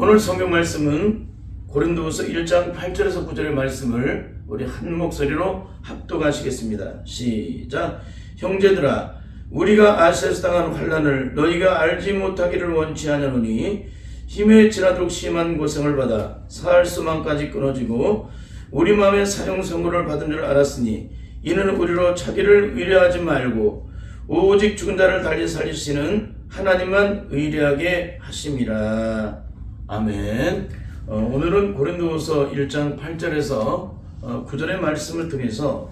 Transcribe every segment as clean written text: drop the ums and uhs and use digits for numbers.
오늘 성경 말씀은 고린도후서 1장 8절에서 9절의 말씀을 우리 한 목소리로 합독하시겠습니다. 시작. 형제들아, 우리가 아시아에서 당한 환난을 너희가 알지 못하기를 원치 아니하노니 힘에 지나도록 심한 고생을 받아 살 수만까지 끊어지고 우리 마음에 사형 선고를 받은 줄 알았으니 이는 우리로 자기를 의뢰하지 말고 오직 죽은 자를 달리 살리시는 하나님만 의뢰하게 하심이라. 아멘. 오늘은 고린도후서 1장 8절에서 9절의 말씀을 통해서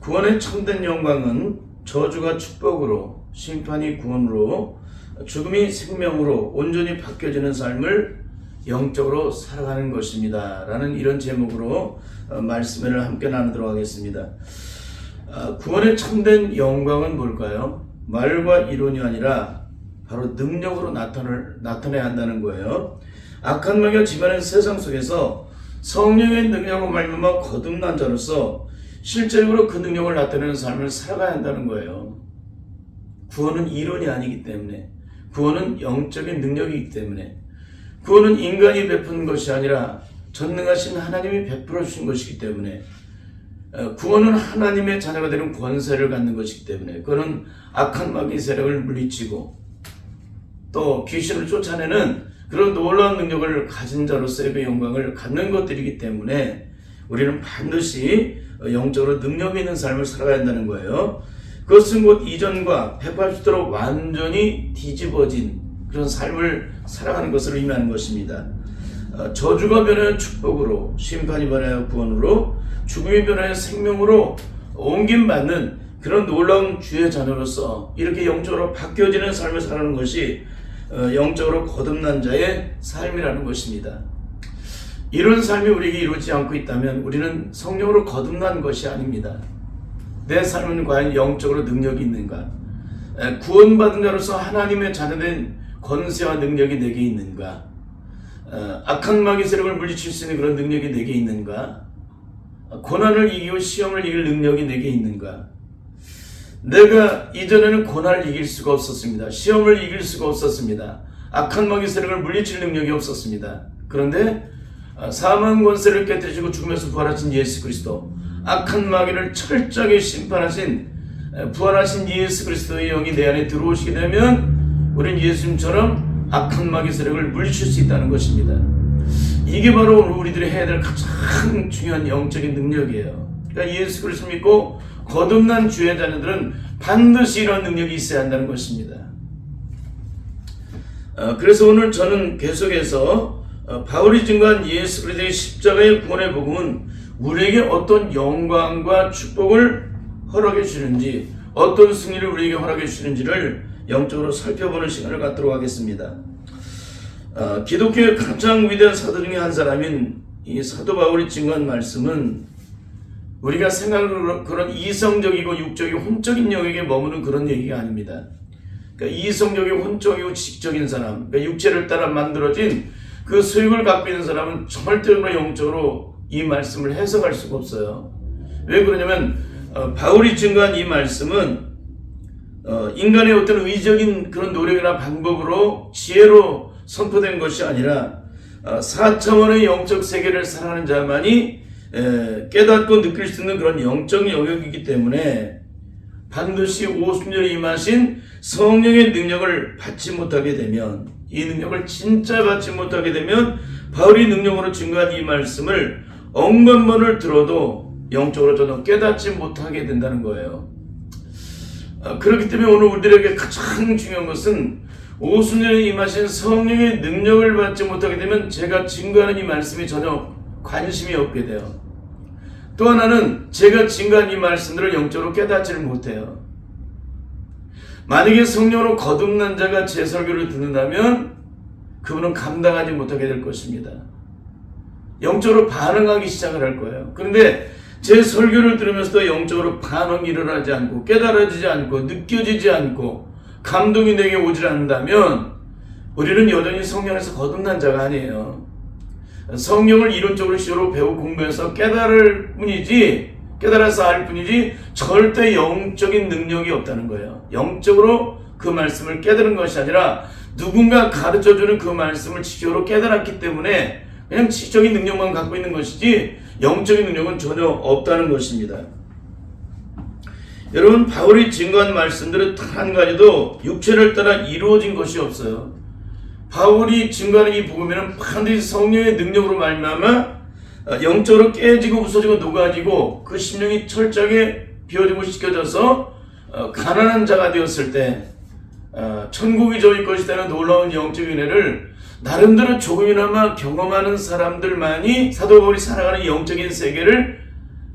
구원의 참된 영광은 저주가 축복으로, 심판이 구원으로, 죽음이 생명으로 온전히 바뀌어지는 삶을 영적으로 살아가는 것입니다 라는 이런 제목으로 말씀을 함께 나누도록 하겠습니다. 구원의 참된 영광은 뭘까요? 말과 이론이 아니라 바로 능력으로 나타내야 한다는 거예요. 악한 마귀가 지배하는 세상 속에서 성령의 능력으로 말미암아 거듭난 자로서 실제적으로 그 능력을 나타내는 삶을 살아가야 한다는 거예요. 구원은 이론이 아니기 때문에, 구원은 영적인 능력이기 때문에, 구원은 인간이 베푸는 것이 아니라 전능하신 하나님이 베풀어 주신 것이기 때문에, 구원은 하나님의 자녀가 되는 권세를 갖는 것이기 때문에, 그거는 악한 마귀 세력을 물리치고 또 귀신을 쫓아내는 그런 놀라운 능력을 가진 자로서의 그 영광을 갖는 것들이기 때문에 우리는 반드시 영적으로 능력이 있는 삶을 살아가야 한다는 거예요. 그것은 곧 이전과 180도로 완전히 뒤집어진 그런 삶을 살아가는 것을 의미하는 것입니다. 저주가 변하여 축복으로, 심판이 변하여 구원으로, 죽음이 변하여 생명으로 옮김받는 그런 놀라운 주의 자녀로서 이렇게 영적으로 바뀌어지는 삶을 살아가는 것이 영적으로 거듭난 자의 삶이라는 것입니다. 이런 삶이 우리에게 이루어지지 않고 있다면 우리는 성령으로 거듭난 것이 아닙니다. 내 삶은 과연 영적으로 능력이 있는가? 구원받은 자로서 하나님의 자녀된 권세와 능력이 내게 있는가? 악한 마귀 세력을 물리칠 수 있는 그런 능력이 내게 있는가? 고난을 이기고 시험을 이길 능력이 내게 있는가? 내가 이전에는 고난을 이길 수가 없었습니다. 시험을 이길 수가 없었습니다. 악한 마귀 세력을 물리칠 능력이 없었습니다. 그런데 사망 권세를 깨뜨리시고 죽음에서 부활하신 예수 그리스도, 악한 마귀를 철저하게 심판하신 부활하신 예수 그리스도의 영이 내 안에 들어오시게 되면 우리는 예수님처럼 악한 마귀 세력을 물리칠 수 있다는 것입니다. 이게 바로 우리들이 해야 될 가장 중요한 영적인 능력이에요. 그러니까 예수 그리스도를 믿고 거듭난 주의 자녀들은 반드시 이런 능력이 있어야 한다는 것입니다. 그래서 오늘 저는 계속해서 바울이 증거한 예수 그리스도의 십자가의 구원의 복음은 우리에게 어떤 영광과 축복을 허락해 주는지, 어떤 승리를 우리에게 허락해 주는지를 영적으로 살펴보는 시간을 갖도록 하겠습니다. 기독교의 가장 위대한 사도 중에 한 사람인 이 사도 바울이 증거한 말씀은 우리가 생각하는 그런 이성적이고 육적이고 혼적인 영역에 머무는 그런 얘기가 아닙니다. 그러니까 이성적이고 혼적이고 지식적인 사람, 그러니까 육체를 따라 만들어진 그 소욕을 갖고 있는 사람은 절대로 영적으로 이 말씀을 해석할 수가 없어요. 왜 그러냐면 바울이 증거한 이 말씀은 인간의 어떤 의적인 그런 노력이나 방법으로 지혜로 선포된 것이 아니라 4차원의 영적 세계를 살아가는 자만이 깨닫고 느낄 수 있는 그런 영적 영역이기 때문에 반드시 오순절에 임하신 성령의 능력을 받지 못하게 되면, 이 능력을 진짜 받지 못하게 되면 바울이 능력으로 증거한 이 말씀을 억만 번을 들어도 영적으로 저는 깨닫지 못하게 된다는 거예요. 그렇기 때문에 오늘 우리들에게 가장 중요한 것은 오순절에 임하신 성령의 능력을 받지 못하게 되면 제가 증거하는 이 말씀이 전혀 관심이 없게 돼요. 또 하나는 제가 증거한 이 말씀들을 영적으로 깨닫지를 못해요. 만약에 성령으로 거듭난 자가 제 설교를 듣는다면 그분은 감당하지 못하게 될 것입니다. 영적으로 반응하기 시작을 할 거예요. 그런데 제 설교를 들으면서도 영적으로 반응이 일어나지 않고 깨달아지지 않고 느껴지지 않고 감동이 내게 오질 않는다면 우리는 여전히 성령 안에서 거듭난 자가 아니에요. 성경을 이론적으로 시로 배우고 공부해서 깨달을 뿐이지, 깨달아서 알 뿐이지 절대 영적인 능력이 없다는 거예요. 영적으로 그 말씀을 깨달은 것이 아니라 누군가 가르쳐주는 그 말씀을 지적으로 깨달았기 때문에 그냥 지적인 능력만 갖고 있는 것이지 영적인 능력은 전혀 없다는 것입니다. 여러분, 바울이 증거한 말씀들은 단 한 가지도 육체를 따라 이루어진 것이 없어요. 바울이 증거하는 이 복음에는 반드시 성령의 능력으로 말미암아 영적으로 깨지고 부서지고 녹아지고 그 심령이 철저하게 비워지고 씻겨져서 가난한 자가 되었을 때 천국이 저희 것이라는 놀라운 영적 은혜를 나름대로 조금이나마 경험하는 사람들만이 사도 바울이 살아가는 영적인 세계를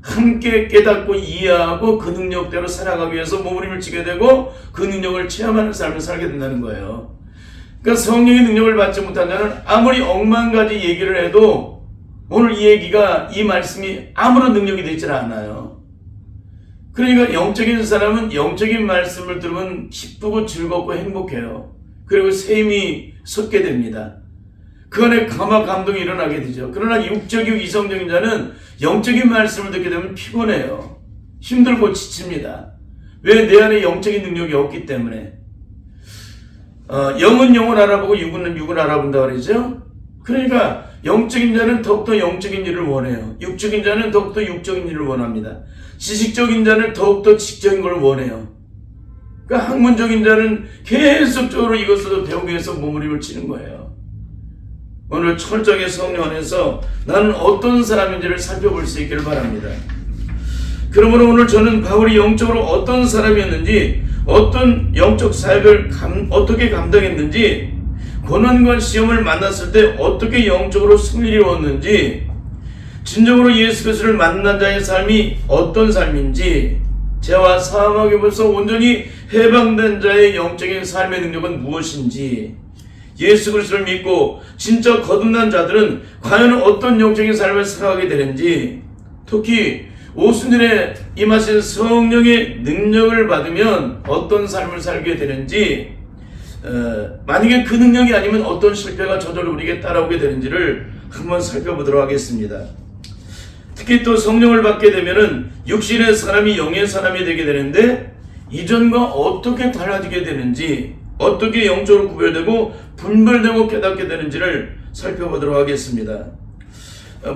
함께 깨닫고 이해하고 그 능력대로 살아가기 위해서 몸부림치게 되고 그 능력을 체험하는 삶을 살게 된다는 거예요. 그러니까 성령의 능력을 받지 못한 자는 아무리 억만 가지 얘기를 해도 오늘 이 얘기가, 이 말씀이 아무런 능력이 되질 않아요. 그러니까 영적인 사람은 영적인 말씀을 들으면 기쁘고 즐겁고 행복해요. 그리고 샘이 솟게 됩니다. 그 안에 감동이 일어나게 되죠. 그러나 육적이고 이성적인 자는 영적인 말씀을 듣게 되면 피곤해요. 힘들고 지칩니다. 왜? 내 안에 영적인 능력이 없기 때문에. 영은 영을 알아보고 육은 육을 알아본다 그러죠. 그러니까 영적인 자는 더욱더 영적인 일을 원해요. 육적인 자는 더욱더 육적인 일을 원합니다. 지식적인 자는 더욱더 지식적인 걸 원해요. 그러니까 학문적인 자는 계속적으로 이것을 배우기 위해서 몸부림을 치는 거예요. 오늘 철저하게 성령 안에서 나는 어떤 사람인지를 살펴볼 수 있기를 바랍니다. 그러므로 오늘 저는 바울이 영적으로 어떤 사람이었는지, 어떤 영적 사역을 어떻게 감당했는지, 고난과 시험을 만났을 때 어떻게 영적으로 승리를 얻었는지, 진정으로 예수 그리스도를 만난 자의 삶이 어떤 삶인지, 죄와 사망에서 온전히 해방된 자의 영적인 삶의 능력은 무엇인지, 예수 그리스도를 믿고 진짜 거듭난 자들은 과연 어떤 영적인 삶을 살아가게 되는지, 특히 오순절에 임하신 성령의 능력을 받으면 어떤 삶을 살게 되는지, 만약에 그 능력이 아니면 어떤 실패가 저절로 우리에게 따라오게 되는지를 한번 살펴보도록 하겠습니다. 특히 또 성령을 받게 되면은 육신의 사람이 영의 사람이 되게 되는데, 이전과 어떻게 달라지게 되는지, 어떻게 영적으로 구별되고 분별되고 깨닫게 되는지를 살펴보도록 하겠습니다.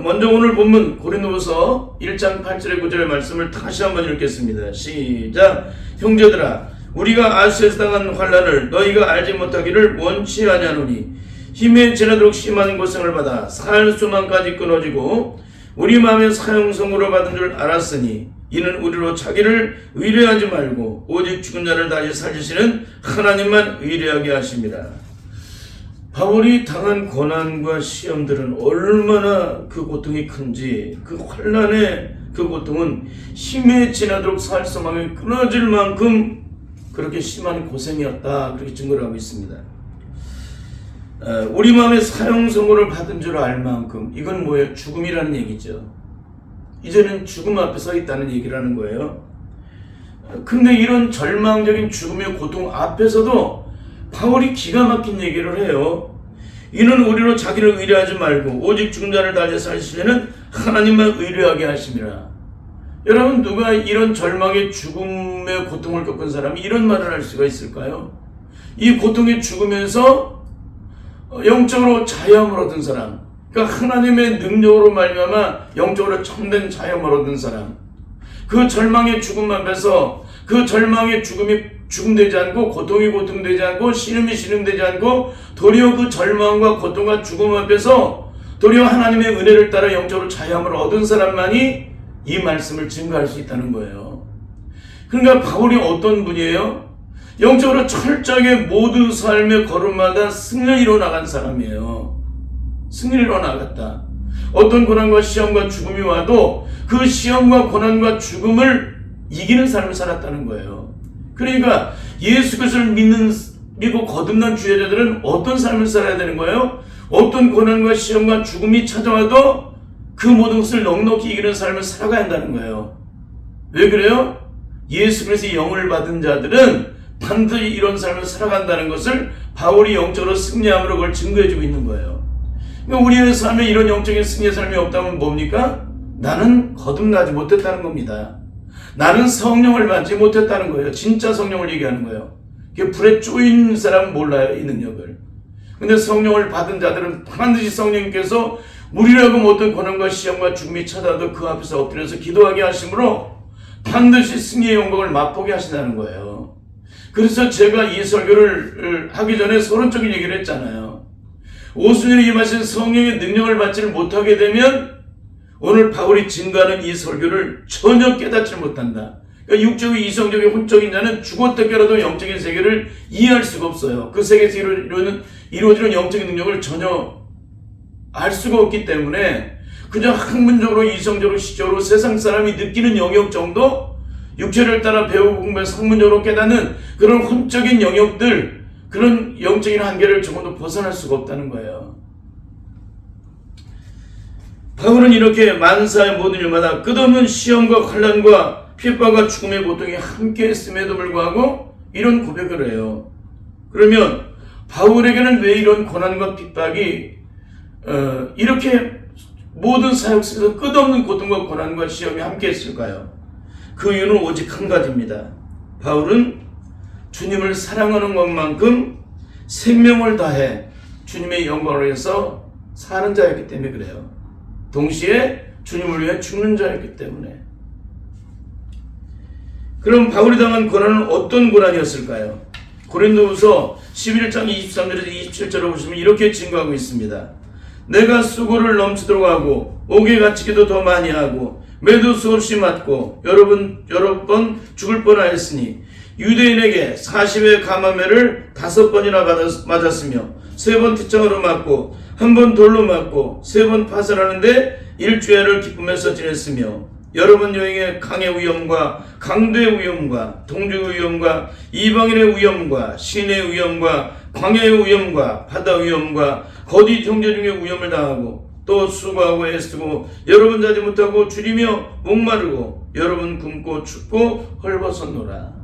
먼저 오늘 본문 고린도후서 1장 8절의 9절의 말씀을 다시 한번 읽겠습니다. 시작. 형제들아, 우리가 아시아에서 당한 환난을 너희가 알지 못하기를 원치 아니하노니 힘에 지나도록 심한 고생을 받아 살 수만까지 끊어지고 우리 마음의 사형선고를 받은 줄 알았으니 이는 우리로 자기를 의뢰하지 말고 오직 죽은 자를 다시 살리시는 하나님만 의뢰하게 하십니다. 바울이 당한 고난과 시험들은 얼마나 그 고통이 큰지, 그 환난의 그 고통은 힘에 지나도록 살수망이 끊어질 만큼 그렇게 심한 고생이었다, 그렇게 증거를 하고 있습니다. 우리 마음에 사형선고를 받은 줄 알 만큼, 이건 뭐예요? 죽음이라는 얘기죠. 이제는 죽음 앞에 서 있다는 얘기를 하는 거예요. 근데 이런 절망적인 죽음의 고통 앞에서도 바울이 기가 막힌 얘기를 해요. 이는 우리로 자기를 의뢰하지 말고 오직 죽은 자를 다시 살리시려는 하나님만 의뢰하게 하심이라. 여러분, 누가 이런 절망의 죽음의 고통을 겪은 사람이 이런 말을 할 수가 있을까요? 이 고통에 죽으면서 영적으로 자유함을 얻은 사람, 그러니까 하나님의 능력으로 말미암아 영적으로 참된 자유함을 얻은 사람, 그 절망의 죽음 앞에서 그 절망의 죽음이 죽음되지 않고 고통이 고통되지 않고 신음이 신음되지 않고 도리어 그 절망과 고통과 죽음 앞에서 도리어 하나님의 은혜를 따라 영적으로 자유함을 얻은 사람만이 이 말씀을 증거할 수 있다는 거예요. 그러니까 바울이 어떤 분이에요? 영적으로 철저하게 모든 삶의 걸음마다 승리를 이뤄 나간 사람이에요. 승리를 이뤄 나갔다. 어떤 고난과 시험과 죽음이 와도 그 시험과 고난과 죽음을 이기는 삶을 살았다는 거예요. 그러니까 예수 그리스도를 믿고 거듭난 주여자들은 어떤 삶을 살아야 되는 거예요? 어떤 고난과 시험과 죽음이 찾아와도 그 모든 것을 넉넉히 이기는 삶을 살아가야 한다는 거예요. 왜 그래요? 예수 그리스도의 영을 받은 자들은 반드시 이런 삶을 살아간다는 것을 바울이 영적으로 승리함으로 그걸 증거해주고 있는 거예요. 그러니까 우리의 삶에 이런 영적인 승리의 삶이 없다면 뭡니까? 나는 거듭나지 못했다는 겁니다. 나는 성령을 받지 못했다는 거예요. 진짜 성령을 얘기하는 거예요. 불에 쪼인 사람은 몰라요, 이 능력을. 근데 성령을 받은 자들은 반드시 성령님께서 우리라고 어떤 고난과 시험과 죽음이 찾아도 그 앞에서 엎드려서 기도하게 하심으로 반드시 승리의 영광을 맛보게 하신다는 거예요. 그래서 제가 이 설교를 하기 전에 서론적인 얘기를 했잖아요. 오순절에 임하신 성령의 능력을 받지를 못하게 되면 오늘 바울이 증거하는 이 설교를 전혀 깨닫지 못한다. 그러니까 육적이고 이성적인 혼적인 자는 죽었다 깨어나도 영적인 세계를 이해할 수가 없어요. 그 세계에서 이루어지는 영적인 능력을 전혀 알 수가 없기 때문에 그냥 학문적으로 이성적으로 시적으로 세상 사람이 느끼는 영역 정도, 육체를 따라 배우고 공부해서 학문적으로 깨닫는 그런 혼적인 영역들, 그런 영적인 한계를 조금도 벗어날 수가 없다는 거예요. 바울은 이렇게 만사의 모든 일마다 끝없는 시험과 환난과 핍박과 죽음의 고통이 함께 했음에도 불구하고 이런 고백을 해요. 그러면 바울에게는 왜 이런 고난과 핍박이 이렇게 모든 사역 속에서 끝없는 고통과 고난과 시험이 함께 했을까요? 그 이유는 오직 한 가지입니다. 바울은 주님을 사랑하는 것만큼 생명을 다해 주님의 영광을 위해서 사는 자였기 때문에 그래요. 동시에 주님을 위해 죽는 자였기 때문에. 그럼 바울이 당한 고난은 어떤 고난이었을까요? 고린도후서 11장 23절에서 27절을 보시면 이렇게 증거하고 있습니다. 내가 수고를 넘치도록 하고 옥에 갇히기도 더 많이 하고 매도 수없이 맞고 여러 번 죽을 뻔하였으니 유대인에게 40의 가마매를 5번이나 맞았으며 3번 티창으로 맞고 1번 돌로 맞고 3번 파설하는데 일주일을 기쁨에서 지냈으며 여러 번 여행의 강의 위험과 강도의 위험과 동족의 위험과 이방인의 위험과 시인의 위험과 광야의 위험과 바다 위험과 거짓 형제 중의 위험을 당하고 또 수고하고 애쓰고 여러 번 자지 못하고 줄이며 목마르고 여러 번 굶고 춥고 헐벗었노라.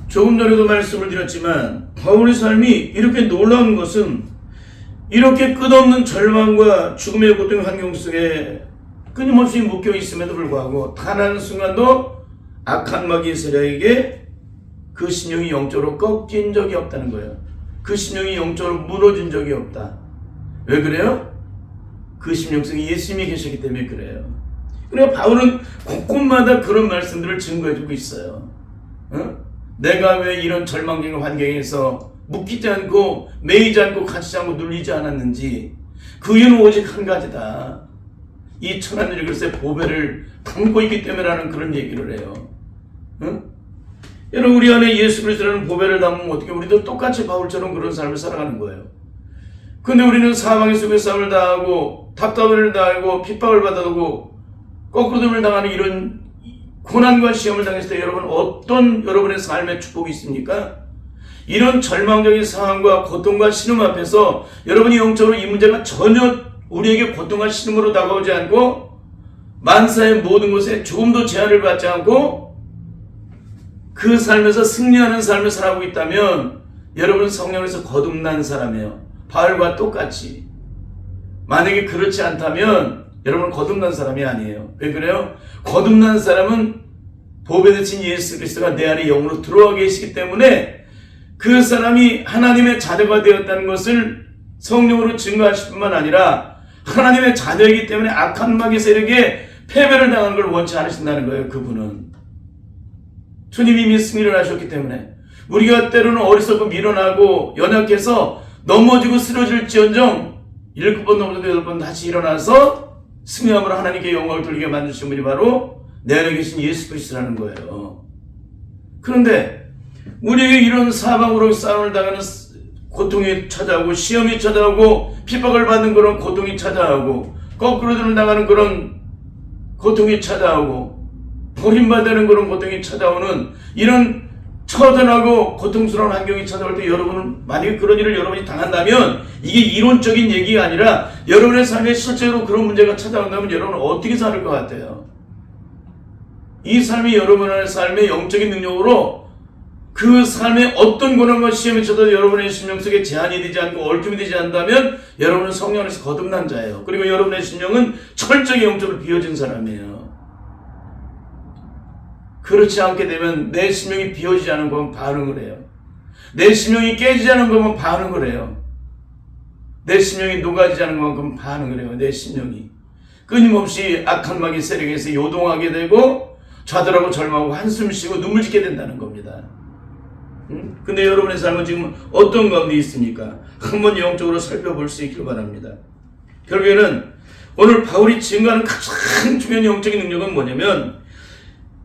조금 전에도 말씀을 드렸지만 바울의 삶이 이렇게 놀라운 것은 이렇게 끝없는 절망과 죽음의 고통의 환경 속에 끊임없이 묶여 있음에도 불구하고 단 한 순간도 악한 마귀 세력에게 그 신령이 영적으로 꺾인 적이 없다는 거예요. 그 신령이 영적으로 무너진 적이 없다. 왜 그래요? 그 심령성이 예수님이 계시기 때문에 그래요. 그러니까 바울은 곳곳마다 그런 말씀들을 증거해주고 있어요. 내가 왜 이런 절망적인 환경에서 묶이지 않고 매이지 않고 갇히지 않고 눌리지 않았는지 그 이유는 오직 한 가지다. 이 천하늘이 글쎄 보배를 담고 있기 때문에라는 그런 얘기를 해요. 여러분 우리 안에 예수 그리스도라는 보배를 담으면 어떻게 우리도 똑같이 바울처럼 그런 삶을 살아가는 거예요. 근데 우리는 사망의 속에 싸움을 당하고 답답을 당하고 핍박을 받아오고 거꾸로됨을 당하는 이런 고난과 시험을 당했을 때 여러분 어떤 여러분의 삶의 축복이 있습니까? 이런 절망적인 상황과 고통과 신음 앞에서 여러분이 영적으로 이 문제가 전혀 우리에게 고통과 신음으로 다가오지 않고 만사의 모든 것에 조금도 제한을 받지 않고 그 삶에서 승리하는 삶을 살아가고 있다면 여러분은 성령에서 거듭난 사람이에요. 바울과 똑같이. 만약에 그렇지 않다면 여러분은 거듭난 사람이 아니에요. 왜 그래요? 거듭난 사람은 보배 되신 예수 그리스도가 내 안에 영으로 들어와 계시기 때문에 그 사람이 하나님의 자녀가 되었다는 것을 성령으로 증거하실 뿐만 아니라 하나님의 자녀이기 때문에 악한 마귀 세력에 패배를 당하는 걸 원치 않으신다는 거예요. 그분은 주님이 이미 승리를 하셨기 때문에 우리가 때로는 어리석고 미련하고 연약해서 넘어지고 쓰러질지언정 7번 넘어져도 8번 다시 일어나서 승리함으로 하나님께 영광을 돌리게 만드신 분이 바로 내 안에 계신 예수 그리스도라는 거예요. 그런데 우리에게 이런 사방으로 싸움을 당하는 고통이 찾아오고 시험이 찾아오고 핍박을 받는 그런 고통이 찾아오고 거꾸로 나가는 그런 고통이 찾아오고 버림받는 그런 고통이 찾아오는 이런 처절하고 고통스러운 환경이 찾아올 때 여러분은 만약에 그런 일을 여러분이 당한다면 이게 이론적인 얘기가 아니라 여러분의 삶에 실제로 그런 문제가 찾아온다면 여러분은 어떻게 살 것 같아요? 이 삶이 여러분의 삶의 영적인 능력으로 그 삶의 어떤 고난과 시험이 쳐도 여러분의 심령 속에 제한이 되지 않고 얽힘이 되지 않다면 여러분은 성령 안에서 거듭난 자예요. 그리고 여러분의 심령은 철저히 영적으로 비워진 사람이에요. 그렇지 않게 되면 내 심령이 비워지지 않은 건 반응을 해요. 내 심령이 깨지지 않은 것만 반응을 해요. 내 심령이 녹아지지 않은 것만큼 반응을 해요. 내 심령이 끊임없이 악한 마귀 세력에서 요동하게 되고 좌절하고 절망하고 한숨 쉬고 눈물 짓게 된다는 겁니다. 근데 여러분의 삶은 지금 어떤 가운데 있습니까? 한번 영적으로 살펴볼 수 있기를 바랍니다. 결국에는 오늘 바울이 증거하는 가장 중요한 영적인 능력은 뭐냐면,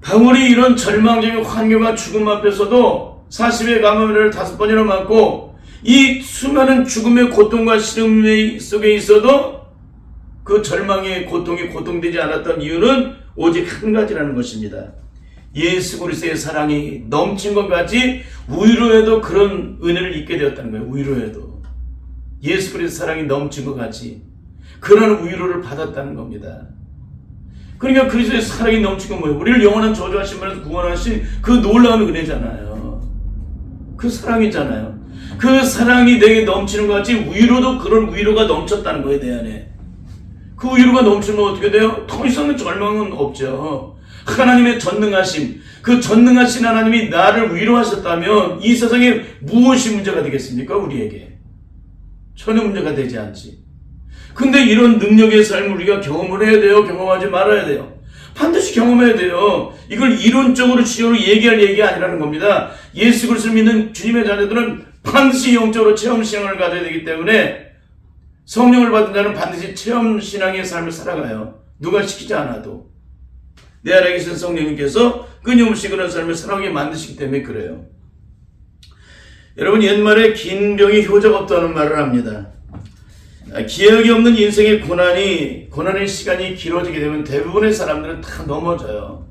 바울이 이런 절망적인 환경과 죽음 앞에서도 40의 감염을 5번이나 맞고 이 수많은 죽음의 고통과 시름 속에 있어도 그 절망의 고통이 고통되지 않았던 이유는 오직 한 가지라는 것입니다. 예수 그리스도의 사랑이 넘친 것 같이 위로에도 그런 은혜를 입게 되었다는 거예요. 위로에도 예수 그리스도의 사랑이 넘친 것 같이 그런 위로를 받았다는 겁니다. 그러니까 그리스도의 사랑이 넘친 건 뭐예요? 우리를 영원한 저주하신 분에서 구원하신 그 놀라운 은혜잖아요. 그 사랑이잖아요. 그 사랑이 내게 넘치는 것 같이 위로도 그런 위로가 넘쳤다는 거예요. 내 안에 그 위로가 넘치면 어떻게 돼요? 더 이상은 절망은 없죠. 하나님의 전능하심, 그 전능하신 하나님이 나를 위로하셨다면 이 세상에 무엇이 문제가 되겠습니까? 우리에게 전혀 문제가 되지 않지. 근데 이런 능력의 삶을 우리가 경험을 해야 돼요? 경험하지 말아야 돼요? 반드시 경험해야 돼요. 이걸 이론적으로 치료로 얘기할 얘기가 아니라는 겁니다. 예수 그리스도를 믿는 주님의 자녀들은 반드시 영적으로 체험신앙을 가져야 되기 때문에 성령을 받은 자는 반드시 체험신앙의 삶을 살아가요. 누가 시키지 않아도. 내 안에 계신 성령님께서 끊임없이 그런 삶을 살아가게 만드시기 때문에 그래요. 여러분, 옛말에 긴 병이 효자가 없다는 말을 합니다. 기약이 없는 인생의 고난의 시간이 길어지게 되면 대부분의 사람들은 다 넘어져요.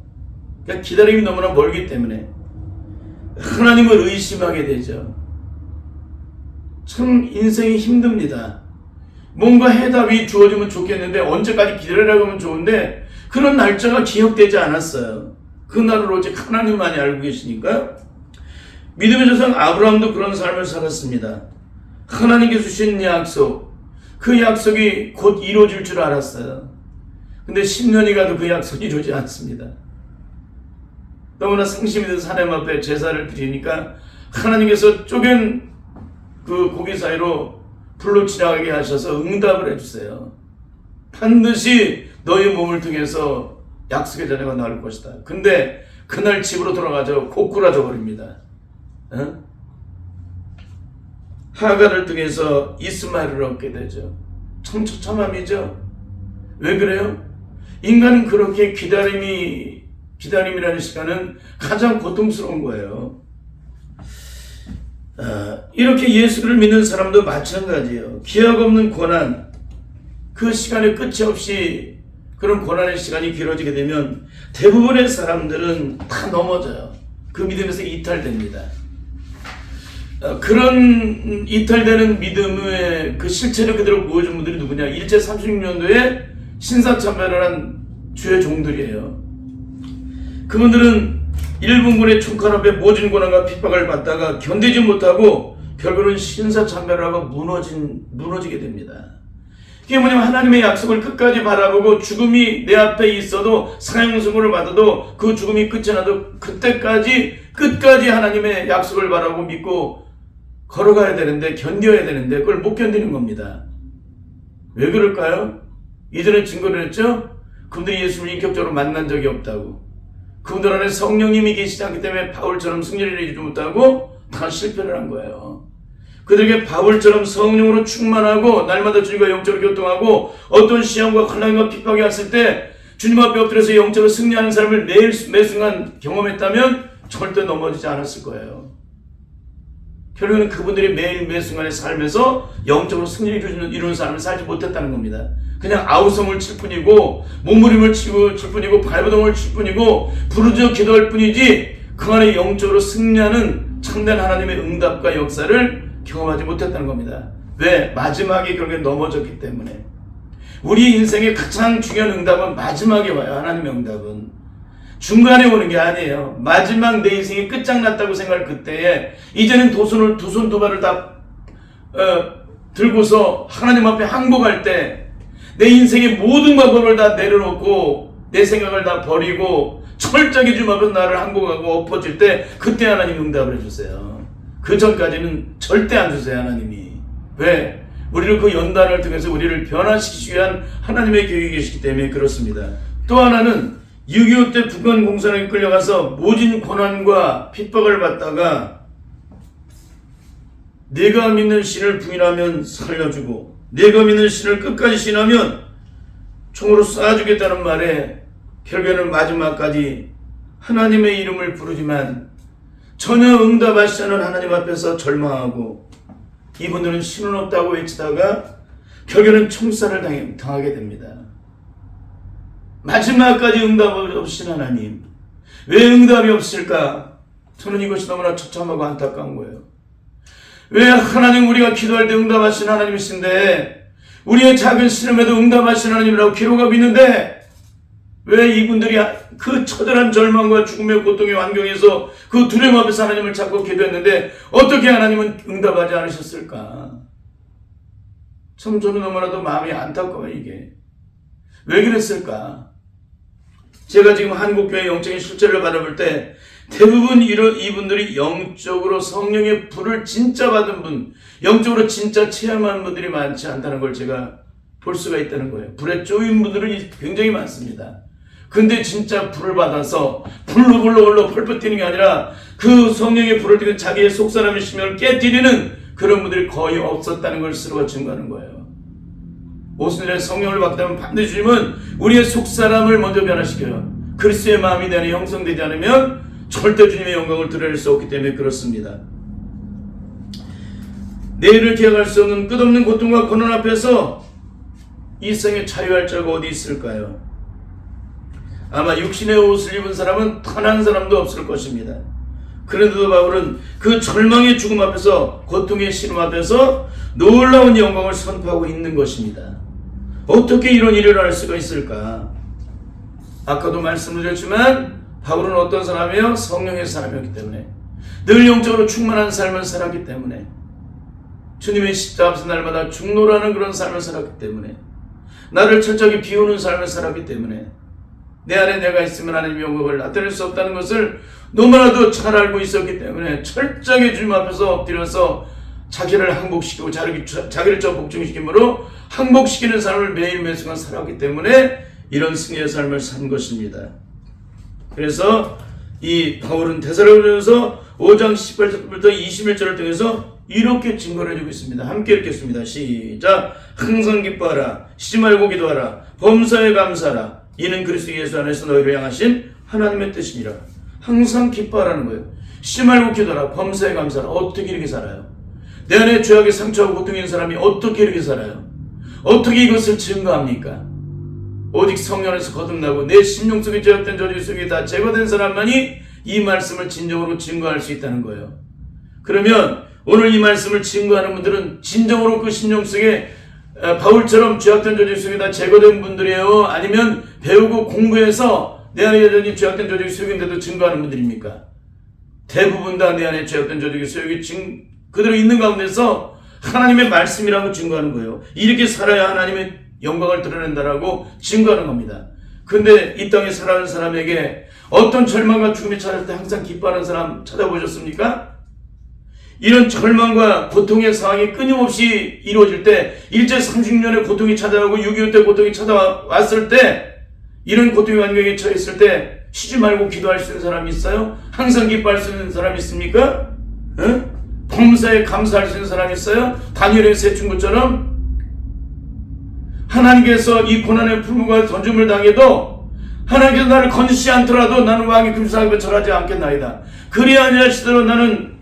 그러니까 기다림이 너무나 멀기 때문에 하나님을 의심하게 되죠. 참 인생이 힘듭니다. 뭔가 해답이 주어지면 좋겠는데 언제까지 기다리라고 하면 좋은데 그런 날짜가 기억되지 않았어요. 그 날을 오직 하나님만이 알고 계시니까. 믿음의 조상 아브라함도 그런 삶을 살았습니다. 하나님께서 주신 약속, 그 약속이 곧 이루어질 줄 알았어요. 근데 10년이 가도 그 약속이 이루어지지 않습니다. 너무나 상심이 돼서 하나님 앞에 제사를 드리니까 하나님께서 쪼갠 그 고기 사이로 불로 지나가게 하셔서 응답을 해주세요. 반드시 너희 몸을 통해서 약속의 자녀가 나올 것이다. 근데 그날 집으로 돌아가서 고꾸라져 버립니다. 하가를 통해서 이스마엘을 얻게 되죠. 참 처참함이죠. 왜 그래요? 인간은 그렇게 기다림이라는 시간은 가장 고통스러운 거예요. 이렇게 예수를 믿는 사람도 마찬가지예요. 기약 없는 고난, 그 시간에 끝이 없이 그런 고난의 시간이 길어지게 되면 대부분의 사람들은 다 넘어져요. 그 믿음에서 이탈됩니다. 그런 이탈되는 믿음의 그 실체를 그대로 보여준 분들이 누구냐? 일제 36년도에 신사참배를 한 주의 종들이에요. 그분들은 일본군의 총칼 앞에 모진 고난과 핍박을 받다가 견디지 못하고 결국은 신사참배를 하고 무너지게 됩니다. 이게 뭐냐면 하나님의 약속을 끝까지 바라보고 죽음이 내 앞에 있어도 사형수고를 받아도 그 죽음이 끝이 나도 그때까지 끝까지 하나님의 약속을 바라보고 믿고 걸어가야 되는데 견뎌야 되는데 그걸 못 견디는 겁니다. 왜 그럴까요? 이전에 증거를 했죠? 그분들이 예수를 인격적으로 만난 적이 없다고. 그분들 안에 성령님이 계시지 않기 때문에 바울처럼 승리를 이루지 못하고 다 실패를 한 거예요. 그들에게 바울처럼 성령으로 충만하고 날마다 주님과 영적으로 교통하고 어떤 시험과 환난과 핍박이 왔을 때 주님 앞에 엎드려서 영적으로 승리하는 삶을 매 순간 경험했다면 절대 넘어지지 않았을 거예요. 결국에는 그분들이 매 순간의 삶에서 영적으로 승리를 이루는 삶을 살지 못했다는 겁니다. 그냥 아우성을 칠 뿐이고 몸부림을 칠 뿐이고 발버둥을 칠 뿐이고 부르짖어 기도할 뿐이지 그 안에 영적으로 승리하는 참된 하나님의 응답과 역사를 경험하지 못했다는 겁니다. 왜? 마지막에 결국에 넘어졌기 때문에. 우리 인생의 가장 중요한 응답은 마지막에 와요. 하나님의 응답은 중간에 오는 게 아니에요. 마지막 내 인생이 끝장났다고 생각할 그때에 이제는 두 손 두 발을 다 들고서 하나님 앞에 항복할 때 내 인생의 모든 방법을 다 내려놓고 내 생각을 다 버리고 철저하게 주님 앞에서 나를 항복하고 엎어질 때 그때 하나님 응답을 해주세요. 그 전까지는 절대 안 주세요, 하나님이. 왜? 우리를 그 연단을 통해서 우리를 변화시키기 위한 하나님의 계획이 계시기 때문에 그렇습니다. 또 하나는 6.25 때 북한 공산당에 끌려가서 모진 고난과 핍박을 받다가 내가 믿는 신을 부인하면 살려주고 내가 믿는 신을 끝까지 신하면 총으로 쏴주겠다는 말에 결국에는 마지막까지 하나님의 이름을 부르지만 전혀 응답하시지 않은 하나님 앞에서 절망하고 이분들은 신은 없다고 외치다가 결국에는 총살을 당하게 됩니다. 마지막까지 응답 없으신 하나님, 왜 응답이 없을까? 저는 이것이 너무나 처참하고 안타까운 거예요. 왜 하나님, 우리가 기도할 때 응답하신 하나님이신데 우리의 작은 시름에도 응답하신 하나님이라고 기록하고 있는데 왜 이분들이 그 처절한 절망과 죽음의 고통의 환경에서 그 두려움 앞에서 하나님을 찾고 기도했는데 어떻게 하나님은 응답하지 않으셨을까? 참 저는 너무나도 마음이 안타까워요. 이게 왜 그랬을까? 제가 지금 한국교회 영적인 실제를 바라볼 때 대부분 이분들이 영적으로 성령의 불을 진짜 받은 분, 영적으로 진짜 체험한 분들이 많지 않다는 걸 제가 볼 수가 있다는 거예요. 불에 쪼인 분들은 굉장히 많습니다. 근데 진짜 불을 받아서 불로 펄펄 뛰는 게 아니라 그 성령의 불을 띠는 자기의 속사람의 심령을 깨뜨리는 그런 분들이 거의 없었다는 걸 스스로가 증거하는 거예요. 무슨 일에 성령을 받다면 반드시 주님은 우리의 속사람을 먼저 변화시켜요. 그리스도의 마음이 내 안에 형성되지 않으면 절대 주님의 영광을 드러낼 수 없기 때문에 그렇습니다. 내일을 기약할 수 없는 끝없는 고통과 고난 앞에서 이 생에 자유할 자가 어디 있을까요? 아마 육신의 옷을 입은 사람은 단 한 사람도 없을 것입니다. 그런데도 바울은 그 절망의 죽음 앞에서, 고통의 시름 앞에서 놀라운 영광을 선포하고 있는 것입니다. 어떻게 이런 일을 할 수가 있을까? 아까도 말씀을 드렸지만 바울은 어떤 사람이에요? 성령의 사람이었기 때문에, 늘 영적으로 충만한 삶을 살았기 때문에, 주님의 십자가 앞에서 날마다 중노라는 그런 삶을 살았기 때문에, 나를 철저히 비우는 삶을 살았기 때문에, 내 안에 내가 있으면 하나님의 영광을 나타낼 수 없다는 것을 너무나도 잘 알고 있었기 때문에 철저하게 주님 앞에서 엎드려서 자기를 항복시키고 자기를 저 복종시킴으로 항복시키는 삶을 매일매일 순간 살았기 때문에 이런 승리의 삶을 산 것입니다. 그래서 이 바울은 데살로니가서 5장 18절부터 21절을 통해서 이렇게 증거를 해주고 있습니다. 함께 읽겠습니다. 시작. 항상 기뻐하라. 쉬지 말고 기도하라. 범사에 감사하라. 이는 그리스도 예수 안에서 너희를 향하신 하나님의 뜻이니라. 항상 기뻐하라는 거예요. 쉬지 말고 기도하라. 범사에 감사하라. 어떻게 이렇게 살아요? 내 안에 죄악의 상처와 고통이 있는 사람이 어떻게 이렇게 살아요? 어떻게 이것을 증거합니까? 오직 성령 안에서 거듭나고 내 심령 속에 죄악된 저주 속에 다 제거된 사람만이 이 말씀을 진정으로 증거할 수 있다는 거예요. 그러면 오늘 이 말씀을 증거하는 분들은 진정으로 그 심령 속에 바울처럼 죄악된 저주 속에 다 제거된 분들이에요? 아니면 배우고 공부해서 내 안에 여전히 죄악된 저주 속인데도 증거하는 분들입니까? 대부분 다 내 안에 죄악된 저주 속이 그대로 있는 가운데서 하나님의 말씀이라고 증거하는 거예요. 이렇게 살아야 하나님의 영광을 드러낸다라고 증거하는 겁니다. 근데 이 땅에 살아가는 사람에게 어떤 절망과 죽음이 찾을 때 항상 기뻐하는 사람 찾아보셨습니까? 이런 절망과 고통의 상황이 끊임없이 이루어질 때, 일제 30년의 고통이 찾아오고 6.25 때 고통이 찾아왔을 때, 이런 고통의 환경에 처했을 때 쉬지 말고 기도할 수 있는 사람이 있어요? 항상 기뻐할 수 있는 사람이 있습니까? 범사에 감사할 수 있는 사람이 있어요? 다니엘의 세 친구처럼 하나님께서 이 고난의 풀무가 던짐을 당해도 하나님께서 나를 건지지 않더라도 나는 왕의 금상 앞에 절하지 않겠나이다. 그리 아니하시더라도 나는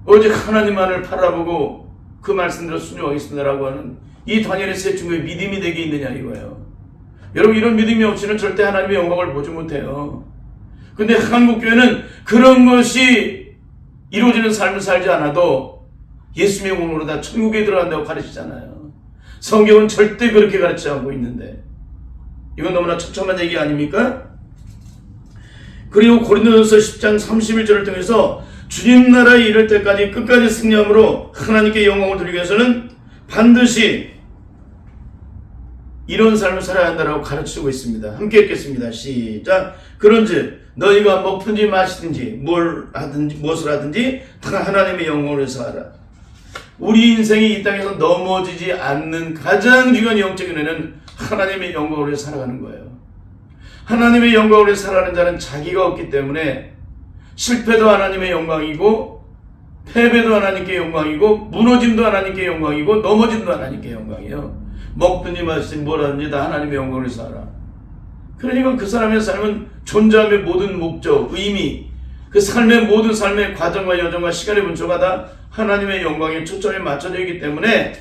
오직 하나님만을 바라보고 그 말씀대로 순종하겠습니다라고 하는 이 다니엘의 세 친구의 믿음이 내게 있느냐 이거예요. 여러분, 이런 믿음이 없이는 절대 하나님의 영광을 보지 못해요. 근데 한국교회는 그런 것이 이루어지는 삶을 살지 않아도 예수님의 몸으로 다 천국에 들어간다고 가르치잖아요. 성경은 절대 그렇게 가르치지 않고 있는데 이건 너무나 처참한 얘기 아닙니까? 그리고 고린도전서 10장 31절을 통해서 주님 나라에 이를 때까지 끝까지 승리함으로 하나님께 영광을 드리기 위해서는 반드시 이런 삶을 살아야 한다고 가르치고 있습니다. 함께 읽겠습니다. 시작. 그런즉 너희가 먹든지 마시든지 무엇을 하든지 다 하나님의 영광을 위해서 하라. 우리 인생이 이 땅에서 넘어지지 않는 가장 중요한 영적인 은혜는 하나님의 영광을 위해 살아가는 거예요. 하나님의 영광을 위해 살아가는 자는 자기가 없기 때문에 실패도 하나님의 영광이고 패배도 하나님께 영광이고 무너짐도 하나님께 영광이고 넘어짐도 하나님께 영광이에요. 먹든지 마시든지 뭘 하든지 다 하나님의 영광을 위해서 하라. 그러니까 그 사람의 삶은 존재함의 모든 목적, 의미, 그 삶의 모든 삶의 과정과 여정과 시간의 분초가 다 하나님의 영광에 초점이 맞춰져 있기 때문에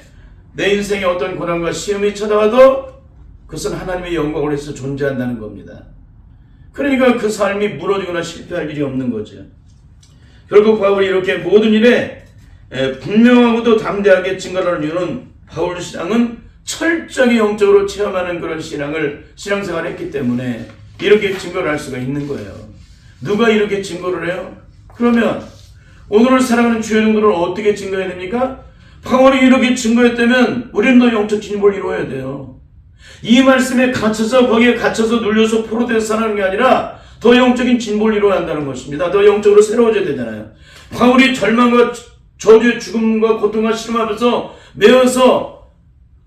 내 인생에 어떤 고난과 시험이 찾아와도 그것은 하나님의 영광을 위해서 존재한다는 겁니다. 그러니까 그 삶이 무너지거나 실패할 일이 없는 거죠. 결국 바울이 이렇게 모든 일에 분명하고도 담대하게 증거하는 이유는 바울 신앙은 철저히 영적으로 체험하는 그런 신앙생활을 했기 때문에 이렇게 증거를 할 수가 있는 거예요. 누가 이렇게 증거를 해요? 그러면 오늘을 살아가는 주의 종들은 어떻게 증거해야 됩니까? 바울이 이렇게 증거했다면 우리는 더 영적 진보를 이루어야 돼요. 이 말씀에 갇혀서 거기에 갇혀서 눌려서 포로돼서 살아가는 게 아니라 더 영적인 진보를 이루어야 한다는 것입니다. 더 영적으로 새로워져야 되잖아요. 바울이 절망과 저주의 죽음과 고통과 실험하면서 매어서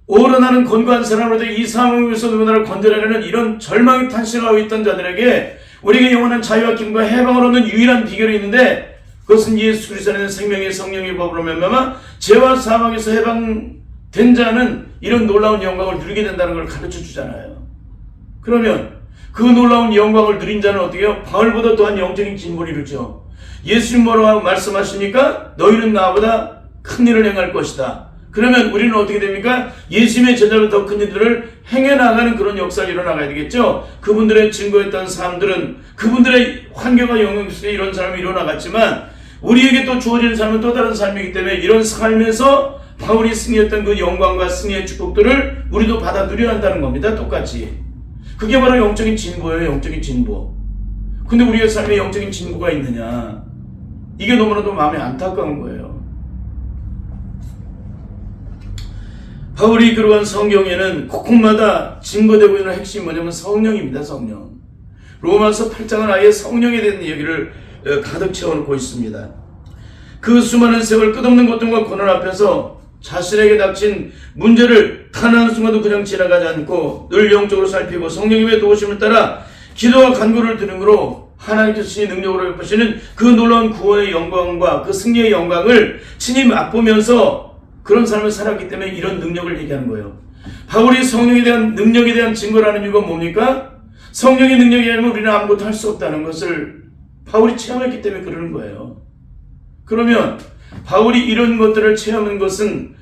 오르나는 건강한 사람으로서 이 상황에서 누구나를 건져내려는 이런 절망이 탄식하고 있던 자들에게 우리에게 영원한 자유와 기쁨과 해방을 얻는 유일한 비결이 있는데 그것은 예수 그리스도 안에 생명의 성령의 법으로 말미암아 죄와 사망에서 해방된 자는 이런 놀라운 영광을 누리게 된다는 걸 가르쳐 주잖아요. 그러면 그 놀라운 영광을 누린 자는 어떻게 해요? 바울보다 또한 영적인 진보를 이루죠. 예수님 뭐라고 말씀하십니까? 너희는 나보다 큰 일을 행할 것이다. 그러면 우리는 어떻게 됩니까? 예수님의 제자로 더 큰 일들을 행해나가는 그런 역사가 일어나가야 되겠죠. 그분들의 증거했던 사람들은 그분들의 환경과 영향 속에 이런 삶이 일어나갔지만 우리에게 또 주어지는 삶은 또 다른 삶이기 때문에 이런 삶에서 바울이 승리했던 그 영광과 승리의 축복들을 우리도 받아 누려야 한다는 겁니다. 똑같이. 그게 바로 영적인 진보예요. 영적인 진보. 근데 우리의 삶에 영적인 진보가 있느냐? 이게 너무나도 마음이 안타까운 거예요. 바울이 그러한 성경에는 곳곳마다 증거되고 있는 핵심이 뭐냐면 성령입니다. 성령. 로마서 8장은 아예 성령에 대한 얘기를 가득 채워놓고 있습니다. 그 수많은 세월 끝없는 고통과 고난 앞에서 자신에게 닥친 문제를 단 한순간도 그냥 지나가지 않고 늘 영적으로 살피고 성령님의 도우심을 따라 기도와 간구를 드림으로 하나님께서 친히 능력으로 베푸시는 그 놀라운 구원의 영광과 그 승리의 영광을 친히 맛보면서 그런 삶을 살았기 때문에 이런 능력을 얘기하는 거예요. 바울이 성령에 대한 능력에 대한 증거라는 이유가 뭡니까? 성령의 능력이 아니면 우리는 아무것도 할 수 없다는 것을 바울이 체험했기 때문에 그러는 거예요. 그러면 바울이 이런 것들을 체험한 것은